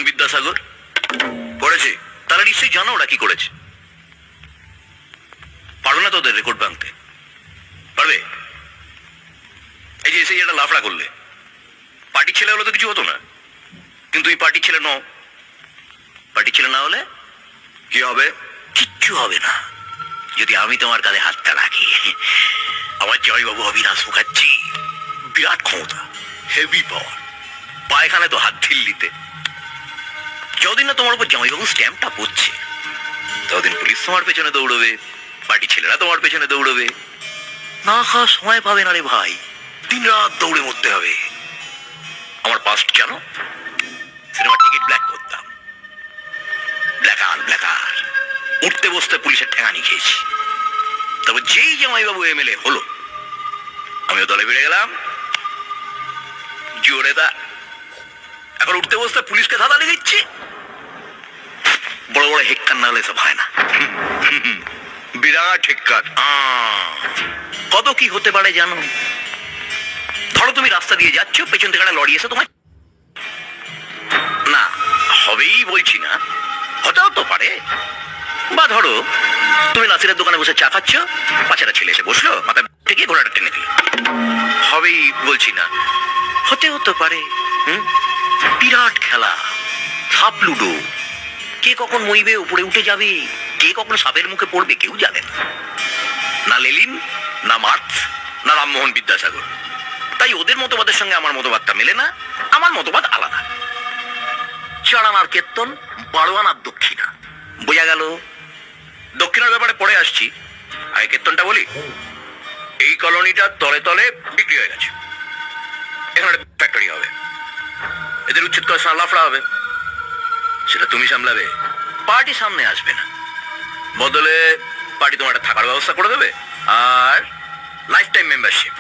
রামমোহন বিদ্যাসাগর পড়েছে? তারা নিশ্চয়ই জানো ওরা কি করেছে। পারবে না তোদের রেকর্ড ভাঙতে? পারবে? এই যে এসে একটা লাফড়া করলে, পার্টির ছেলে হলে তো কিছু হতো না, কিন্তু এই পার্টির ছেলে নও। পার্টির ছেলে না হলে কি হবে? কিচ্ছু হবে না যদি আমি তোমার কাঁধে হাতটা রাখি। আমার জয়বাবু অবিনাশ মুখার্জি, বিরাট ক্ষমতা, হেভি পাওয়ার, পায়খানায় তো হাত ঢিল্লিতে। যতদিন না তোমার উপর জামাইবাবু স্ট্যাম্পটা পড়ছে, ততদিন পুলিশ তোমার পেছনে দৌড়বে, পার্টি ছেলেরা তোমার পেছনে দৌড়বে। না খাওয়া সময় পাবে না রে ভাই, দিন রাত দৌড়ে মরতে হবে। আমার পাস্ট জানো? সিনেমার টিকিট ব্ল্যাক করতাম, ব্ল্যাকার উঠতে বসতে পুলিশের ঠেঙানি খেয়েছি। তবে যেই জামাইবাবু এমএলএ হলো, আমিও দলে বেড়ে গেলাম জোরে। তা এখন উঠতে বসতে পুলিশকে ধাঁধালি দিচ্ছি। বড় বড় হেক্কার না হলে সব হয় না। বিরাট হেক্কার। কত কি হতে পারে জানো? ধরো তুমি রাস্তা দিয়ে যাচ্ছ, পেছন থেকে একটা লরি এসে তোমায়, না হবেই বলছি না, হতেও তো পারে। বা ধরো তুমি নাসিরের দোকানে বসে চা খাচ্ছ, পাশে একটা ছেলে এসে বসলো, মাথায় থেকে ঘোড়াটা টেনে দিল। হবেই বলছি না, হতেও তো পারে। বিরাট খেলা, সাপ লুডো। কে কখন মইবে, উপরে উঠে যাবে, কে কখন সাপের মুখে পড়বে কেউ জানে না। না লেলিন, না মার্কস, না রামমোহন বিদ্যাসাগর। তাই ওদের মতবাদের সঙ্গে আমার মতবাদটা মেলে না। আমার মতবাদ আলাদা। 4 আনার কীর্তন, 12 আনার দক্ষিণা। বোঝা গেল? দক্ষিণার ব্যাপারে পরে আসছি, আগে কীর্তনটা বলি। এই কলোনিটা তলে তলে বিক্রি হয়ে গেছে, এখানে ফ্যাক্টরি হবে, এদের উচ্ছেদ করার লাফড়া হবে, সেটা তুমি সামলাবে, পার্টি সামনে আসবে না। বদলে পার্টি তোমার একটা থাকার ব্যবস্থা করে দেবে, আর লাইফ টাইম মেম্বারশিপ।